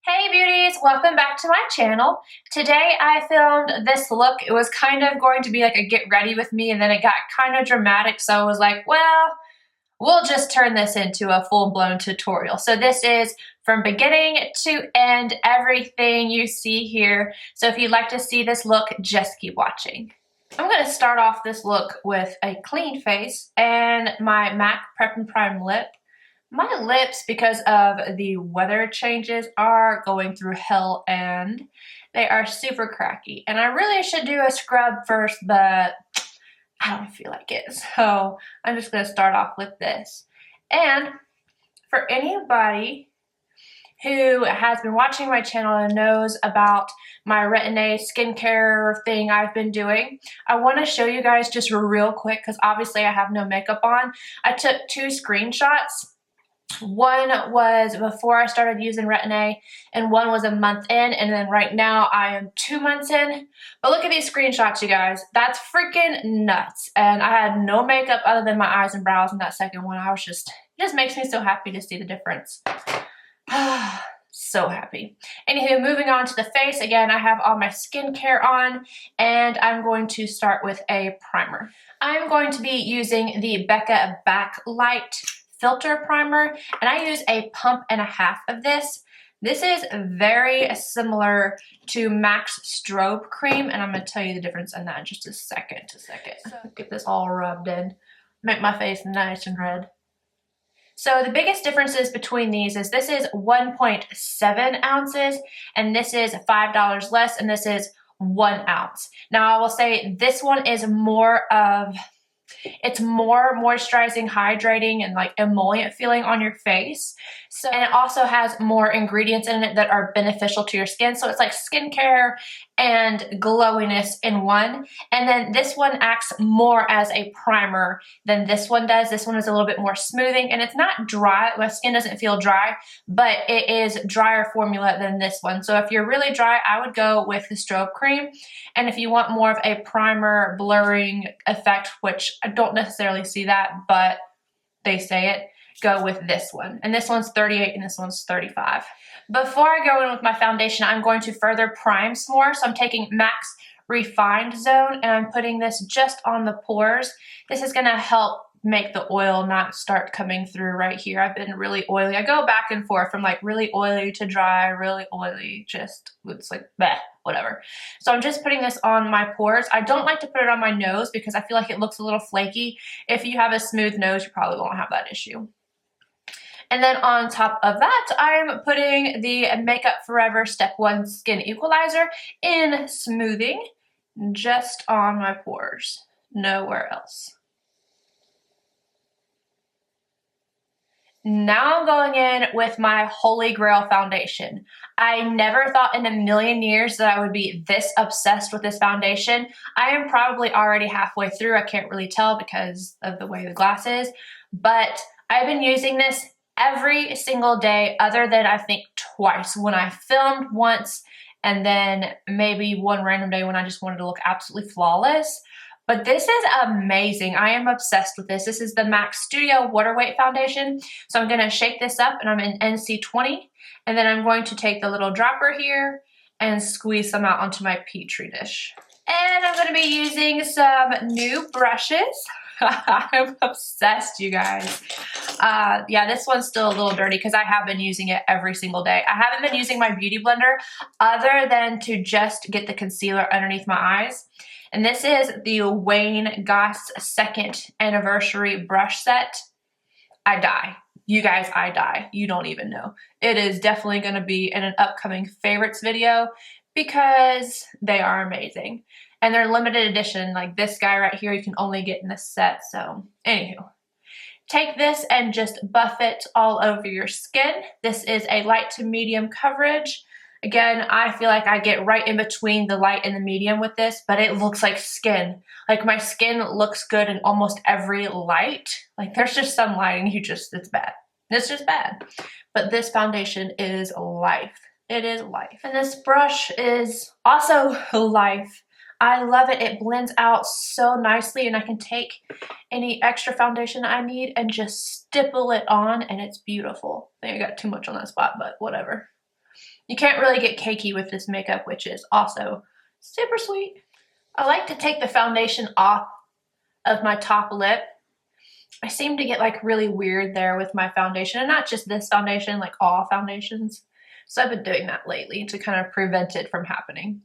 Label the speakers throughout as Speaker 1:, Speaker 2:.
Speaker 1: Hey beauties, welcome back to my channel. Today I filmed this look. It was kind of going to be like a get ready with me and then it got kind of dramatic, so I was like, well, we'll just turn this into a full-blown tutorial. So this is from beginning to end, everything you see here. So if you'd like to see this look, just keep watching. I'm going to start off this look with a clean face and my MAC Prep and Prime lip. My lips, because of the weather changes, are going through hell and they are super cracky. And I really should do a scrub first, but I don't feel like it. So I'm just going to start off with this. And for anybody who has been watching my channel and knows about my Retin-A skincare thing I've been doing, I want to show you guys just real quick because obviously I have no makeup on. I took 2 screenshots. One was before I started using Retin-A and one was a month in, and then right now I am 2 months in. But look at these screenshots, you guys. That's freaking nuts. And I had no makeup other than my eyes and brows in that second one. I was just, it just makes me so happy to see the difference. So happy. Anywho, moving on to the face. Again, I have all my skincare on and I'm going to start with a primer. I'm going to be using the Becca Backlight filter primer, and I use a pump and a half of this. This is very similar to MAC's strobe cream, and I'm going to tell you the difference in that in just a second. So get this all rubbed in, make my face nice and red. So the biggest differences between these is this is 1.7 ounces and this is $5 less, and this is 1 ounce. Now I will say this one is more of, it's more moisturizing, hydrating, and like emollient feeling on your face. So, and it also has more ingredients in it that are beneficial to your skin. So it's like skincare and glowiness in one. And then this one acts more as a primer than this one does. This one is a little bit more smoothing and it's not dry. My skin doesn't feel dry, but it is drier formula than this one. So if you're really dry, I would go with the strobe cream. And if you want more of a primer blurring effect, which I don't necessarily see that, but they say it, go with this one. And this one's 38 and this one's 35. Before I go in with my foundation, I'm going to further prime some more. So I'm taking MAC's Refined Zone and I'm putting this just on the pores. This is going to help make the oil not start coming through right here. I've been really oily. I go back and forth from like really oily to dry, really oily, just, it's like, bleh, whatever. So I'm just putting this on my pores. I don't like to put it on my nose because I feel like it looks a little flaky. If you have a smooth nose, you probably won't have that issue. And then on top of that, I'm putting the Makeup Forever Step 1 Skin Equalizer in Smoothing just on my pores, nowhere else. Now I'm going in with my Holy Grail foundation. I never thought in a million years that I would be this obsessed with this foundation. I am probably already halfway through. I can't really tell because of the way the glass is, but I've been using this every single day other than I think twice. When I filmed once and then maybe one random day when I just wanted to look absolutely flawless. But this is amazing. I am obsessed with this. This is the MAC Studio Water Weight Foundation. So I'm going to shake this up and I'm in NC20. And then I'm going to take the little dropper here and squeeze some out onto my Petri dish. And I'm going to be using some new brushes. I'm obsessed, you guys. Yeah, this one's still a little dirty because I have been using it every single day. I haven't been using my Beauty Blender other than to just get the concealer underneath my eyes. And this is the Wayne Goss 2nd Anniversary Brush Set. I die. You guys, I die. You don't even know. It is definitely going to be in an upcoming favorites video because they are amazing. And they're limited edition, like this guy right here, you can only get in this set. So, anywho. Take this and just buff it all over your skin. This is a light to medium coverage. Again, I feel like I get right in between the light and the medium with this, but it looks like skin. Like my skin looks good in almost every light. Like there's just some lighting it's bad. It's just bad. But this foundation is life. It is life. And this brush is also life. I love it. It blends out so nicely and I can take any extra foundation I need and just stipple it on and it's beautiful. I think I got too much on that spot, but whatever. You can't really get cakey with this makeup, which is also super sweet. I like to take the foundation off of my top lip. I seem to get like really weird there with my foundation, and not just this foundation, like all foundations. So I've been doing that lately to kind of prevent it from happening.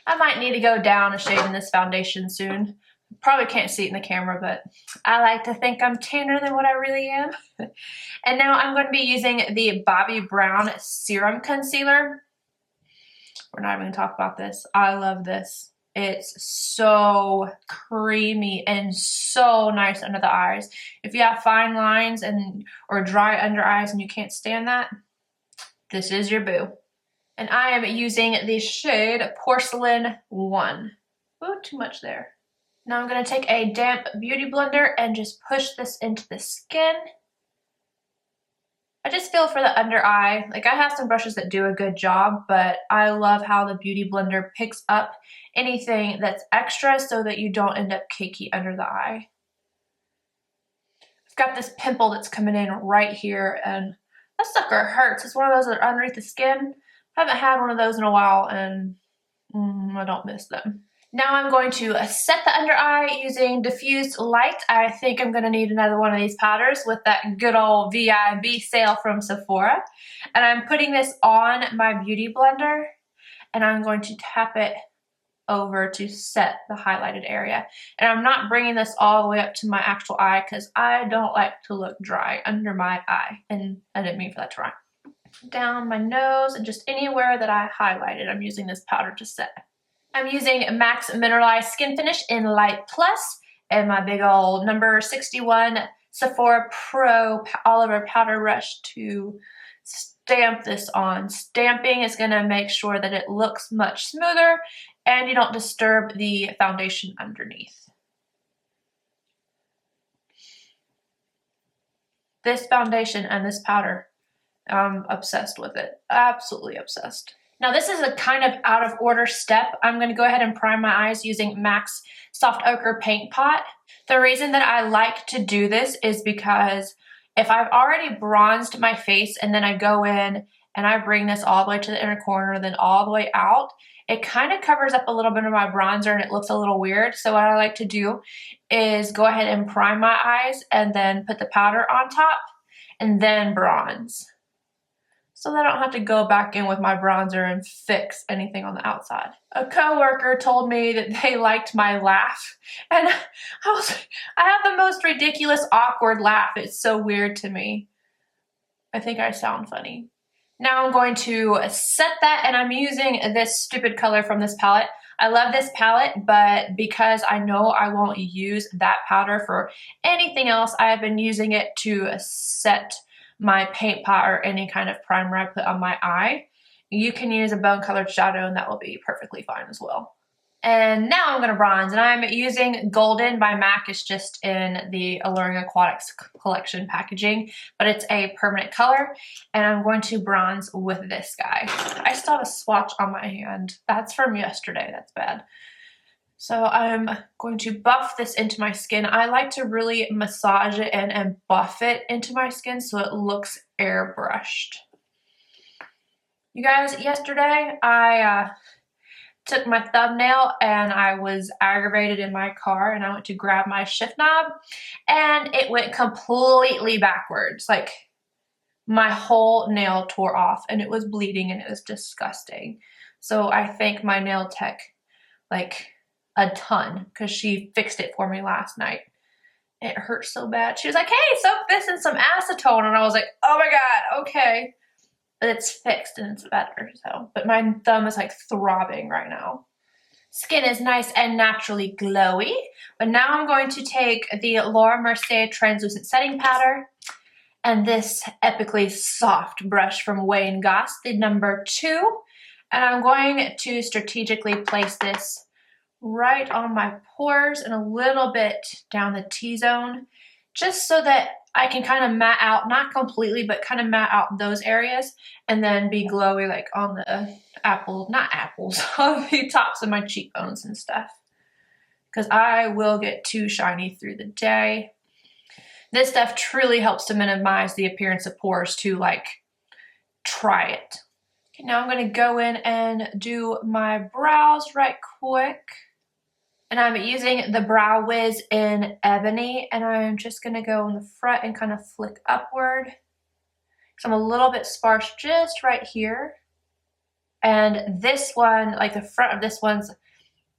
Speaker 1: I might need to go down a shade in this foundation soon. Probably can't see it in the camera, but I like to think I'm tanner than what I really am. And now I'm going to be using the Bobbi Brown Serum Concealer. We're not even going to talk about this. I love this. It's so creamy and so nice under the eyes. If you have fine lines or dry under eyes and you can't stand that, this is your boo. And I am using the shade Porcelain 1. Oh, too much there. Now I'm going to take a damp beauty blender and just push this into the skin. I just feel for the under eye, like I have some brushes that do a good job, but I love how the beauty blender picks up anything that's extra so that you don't end up cakey under the eye. I've got this pimple that's coming in right here, and that sucker hurts. It's one of those that are underneath the skin. I haven't had one of those in a while, and I don't miss them. Now I'm going to set the under eye using Diffused Light. I think I'm going to need another one of these powders with that good old VIB sale from Sephora. And I'm putting this on my beauty blender, and I'm going to tap it over to set the highlighted area. And I'm not bringing this all the way up to my actual eye because I don't like to look dry under my eye. And I didn't mean for that to rhyme. Down my nose and just anywhere that I highlighted, I'm using this powder to set. I'm using MAC's Mineralize Skin Finish in Light Plus and my big old number 61 Sephora Pro Oliver Powder Brush to stamp this on. Stamping is going to make sure that it looks much smoother and you don't disturb the foundation underneath. This foundation and this powder, I'm obsessed with it. Absolutely obsessed. Now this is a kind of out of order step. I'm going to go ahead and prime my eyes using MAC's Soft Ochre Paint Pot. The reason that I like to do this is because if I've already bronzed my face and then I go in and I bring this all the way to the inner corner, then all the way out, it kind of covers up a little bit of my bronzer and it looks a little weird. So what I like to do is go ahead and prime my eyes and then put the powder on top and then bronze. So that I don't have to go back in with my bronzer and fix anything on the outside. A coworker told me that they liked my laugh, and I have the most ridiculous, awkward laugh. It's so weird to me. I think I sound funny. Now I'm going to set that, and I'm using this stupid color from this palette. I love this palette, but because I know I won't use that powder for anything else, I have been using it to set my paint pot or any kind of primer I put on my eye. You can use a bone colored shadow and that will be perfectly fine as well. And now I'm going to bronze, and I'm using Golden by MAC. It's just in the Alluring Aquatics collection packaging, but it's a permanent color, and I'm going to bronze with this guy. I still have a swatch on my hand. That's from yesterday. That's bad. So I'm going to buff this into my skin. I like to really massage it and buff it into my skin so it looks airbrushed. You guys, yesterday I took my thumbnail and I was aggravated in my car and I went to grab my shift knob and it went completely backwards. Like my whole nail tore off and it was bleeding and it was disgusting. So I thank my nail tech like a ton because she fixed it for me last night. It hurt so bad. She was like, hey, soak this in some acetone. And I was like, oh my God, okay. But it's fixed and it's better. So, but my thumb is like throbbing right now. Skin is nice and naturally glowy. But now I'm going to take the Laura Mercier Translucent Setting Powder and this epically soft brush from Wayne Goss, the number 2. And I'm going to strategically place this right on my pores and a little bit down the T-zone, just so that I can kind of matte out, not completely, but kind of matte out those areas and then be glowy like on the on the tops of my cheekbones and stuff. Because I will get too shiny through the day. This stuff truly helps to minimize the appearance of pores too, like, try it. Okay, now I'm going to go in and do my brows right quick. And I'm using the Brow Wiz in Ebony, and I'm just going to go in the front and kind of flick upward. So I'm a little bit sparse just right here. And this one, like the front of this one's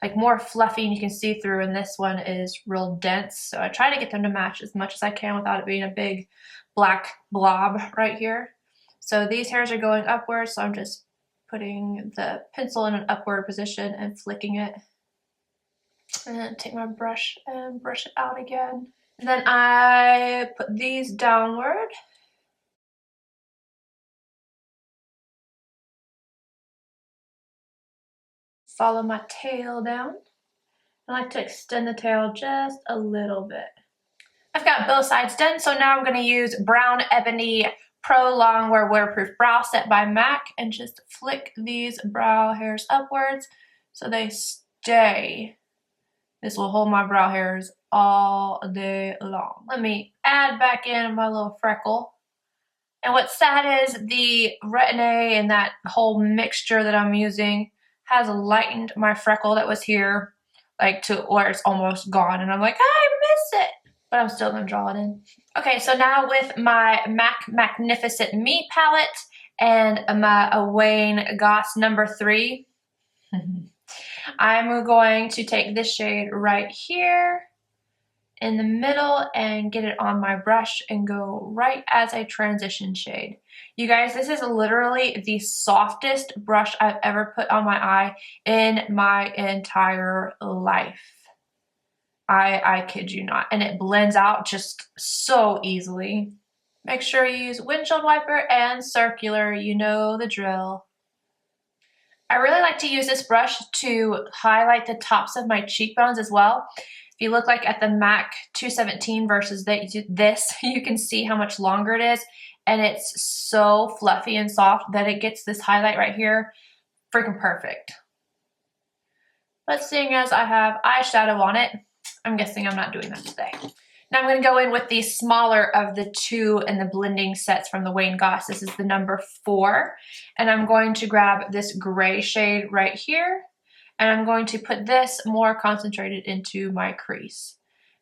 Speaker 1: like more fluffy and you can see through, and this one is real dense. So I try to get them to match as much as I can without it being a big black blob right here. So these hairs are going upwards, so I'm just putting the pencil in an upward position and flicking it. And then take my brush and brush it out again. And then I put these downward. Follow my tail down. I like to extend the tail just a little bit. I've got both sides done, so now I'm going to use Brown Ebony Pro Longwear Waterproof Brow Set by MAC and just flick these brow hairs upwards so they stay. This will hold my brow hairs all day long. Let me add back in my little freckle. And what's sad is the Retin-A and that whole mixture that I'm using has lightened my freckle that was here, like to where it's almost gone. And I'm like, I miss it. But I'm still gonna draw it in. Okay, so now with my MAC Macnificent Me palette and my Wayne Goss number 3, I'm going to take this shade right here in the middle and get it on my brush and go right as a transition shade. You guys, this is literally the softest brush I've ever put on my eye in my entire life. I kid you not. And it blends out just so easily. Make sure you use windshield wiper and circular. You know the drill. I really like to use this brush to highlight the tops of my cheekbones as well. If you look like at the MAC 217 versus this, you can see how much longer it is. And it's so fluffy and soft that it gets this highlight right here freaking perfect. But seeing as I have eyeshadow on it, I'm guessing I'm not doing that today. Now I'm going to go in with the smaller of the two in the blending sets from the Wayne Goss. This is the number 4. And I'm going to grab this gray shade right here. And I'm going to put this more concentrated into my crease.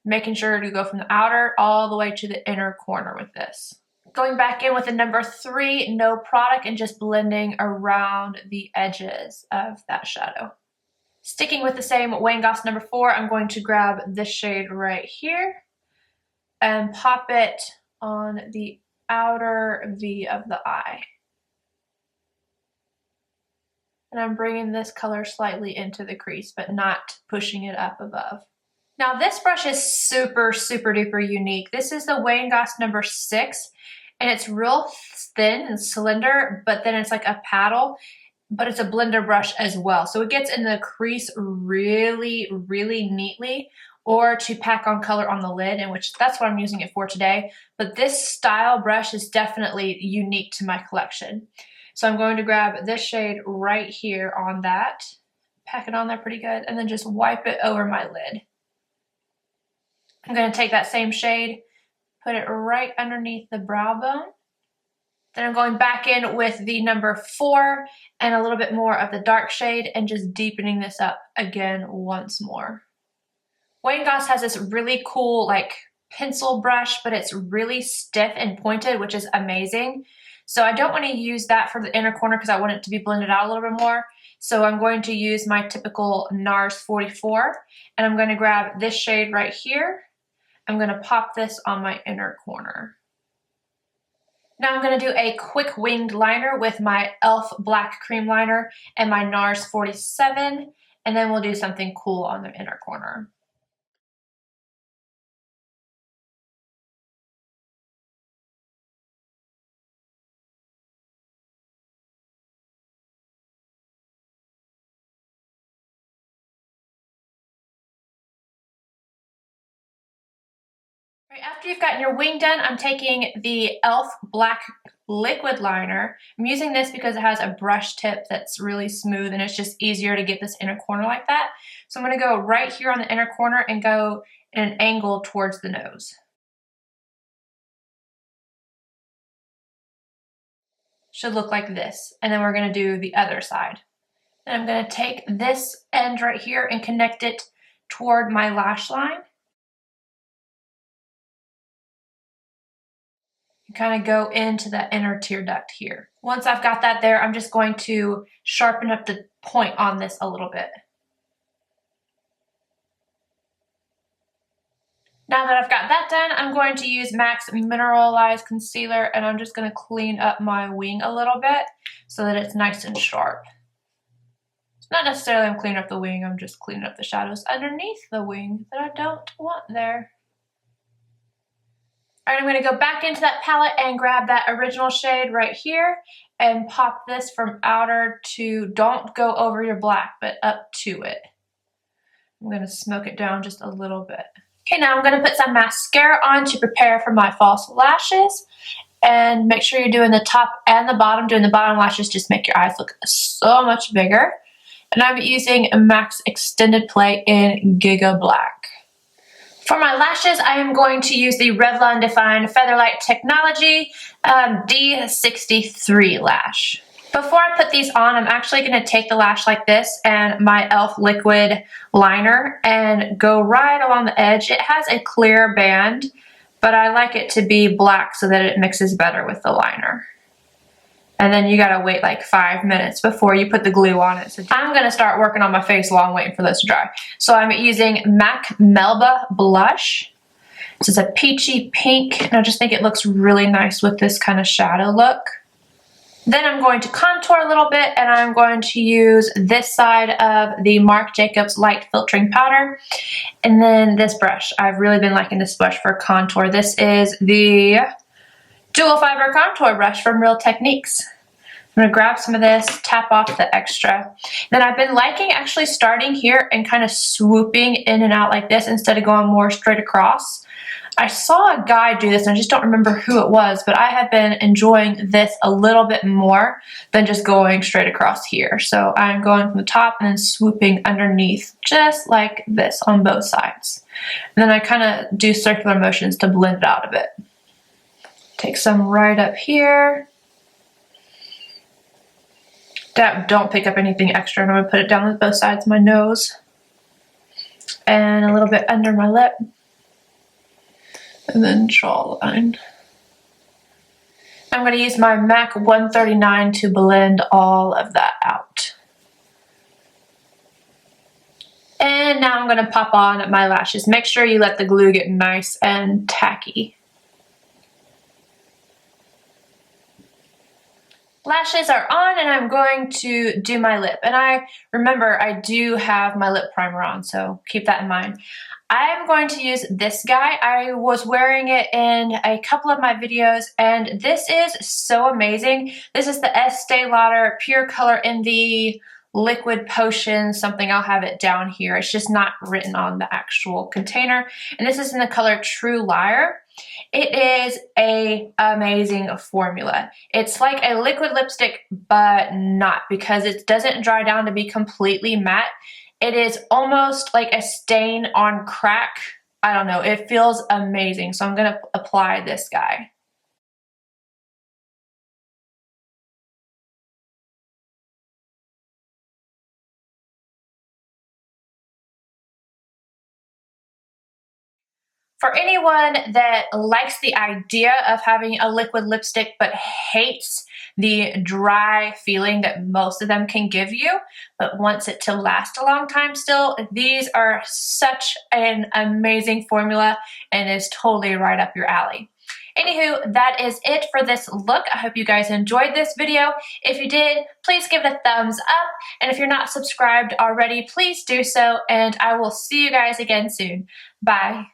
Speaker 1: Making sure to go from the outer all the way to the inner corner with this. Going back in with the number 3, no product, and just blending around the edges of that shadow. Sticking with the same Wayne Goss number 4, I'm going to grab this shade right here and pop it on the outer V of the eye. And I'm bringing this color slightly into the crease, but not pushing it up above. Now this brush is super, super duper unique. This is the Wayne Goss number 6, and it's real thin and slender, but then it's like a paddle. But it's a blender brush as well. So it gets in the crease really, really neatly, or to pack on color on the lid, and which that's what I'm using it for today. But this style brush is definitely unique to my collection. So I'm going to grab this shade right here on that, pack it on there pretty good, and then just wipe it over my lid. I'm going to take that same shade, put it right underneath the brow bone. Then I'm going back in with the number 4 and a little bit more of the dark shade and just deepening this up again once more. Wayne Goss has this really cool like pencil brush, but it's really stiff and pointed, which is amazing. So I don't want to use that for the inner corner because I want it to be blended out a little bit more. So I'm going to use my typical NARS 44, and I'm going to grab this shade right here. I'm going to pop this on my inner corner. Now I'm going to do a quick winged liner with my e.l.f. Black Cream Liner and my NARS 47, and then we'll do something cool on the inner corner. Right, after you've gotten your wing done, I'm taking the e.l.f. Black Liquid Liner. I'm using this because it has a brush tip that's really smooth and it's just easier to get this inner corner like that. So I'm going to go right here on the inner corner and go in an angle towards the nose. should look like this. And then we're gonna do the other side. And I'm gonna take this end right here and connect it toward my lash line. And kind of go into that inner tear duct here. Once I've got that there, I'm just going to sharpen up the point on this a little bit. Now that I've got that done, I'm going to use MAC's Mineralize Concealer, and I'm just going to clean up my wing a little bit so that it's nice and sharp. It's not necessarily I'm cleaning up the wing, I'm just cleaning up the shadows underneath the wing that I don't want there. Alright, I'm going to go back into that palette and grab that original shade right here and pop this from outer to, don't go over your black, but up to it. I'm going to smoke it down just a little bit. Okay, now I'm going to put some mascara on to prepare for my false lashes. And make sure you're doing the top and the bottom. Doing the bottom lashes just make your eyes look so much bigger. And I'm using MAC's Extended Play in Giga Black. For my lashes, I am going to use the Revlon Define Featherlight Technology D63 Lash. Before I put these on, I'm actually going to take the lash like this and my e.l.f. liquid liner and go right along the edge. It has a clear band, but I like it to be black so that it mixes better with the liner. And then you gotta wait like 5 minutes before you put the glue on it. So I'm gonna start working on my face while I'm waiting for this to dry. So I'm using MAC Melba Blush. This is a peachy pink, and I just think it looks really nice with this kind of shadow look. Then I'm going to contour a little bit, and I'm going to use this side of the Marc Jacobs Light Filtering Powder. And then this brush. I've really been liking this brush for contour. This is the Dual Fiber Contour Brush from Real Techniques. I'm going to grab some of this, tap off the extra. Then I've been liking actually starting here and kind of swooping in and out like this instead of going more straight across. I saw a guy do this, and I just don't remember who it was, but I have been enjoying this a little bit more than just going straight across here. So I'm going from the top and then swooping underneath, just like this on both sides. And then I kind of do circular motions to blend it out a bit. Take some right up here. Don't pick up anything extra, and I'm going to put it down with both sides of my nose. And a little bit under my lip. And then jawline. I'm going to use my MAC 139 to blend all of that out. And now I'm going to pop on my lashes. Make sure you let the glue get nice and tacky. Lashes are on, and I'm going to do my lip. And I remember I do have my lip primer on, so keep that in mind. I'm going to use this guy. I was wearing it in a couple of my videos, and this is so amazing. This is the Estee Lauder Pure Color in the Liquid Potion something. I'll have it down here. It's just not written on the actual container. And this is in the color True Liar. It is an amazing formula. It's like a liquid lipstick, but not, because it doesn't dry down to be completely matte. It is almost like a stain on crack. I don't know. It feels amazing. So I'm going to apply this guy. For anyone that likes the idea of having a liquid lipstick but hates the dry feeling that most of them can give you, but wants it to last a long time still, these are such an amazing formula and is totally right up your alley. Anywho, that is it for this look. I hope you guys enjoyed this video. If you did, please give it a thumbs up. And if you're not subscribed already, please do so. And I will see you guys again soon. Bye.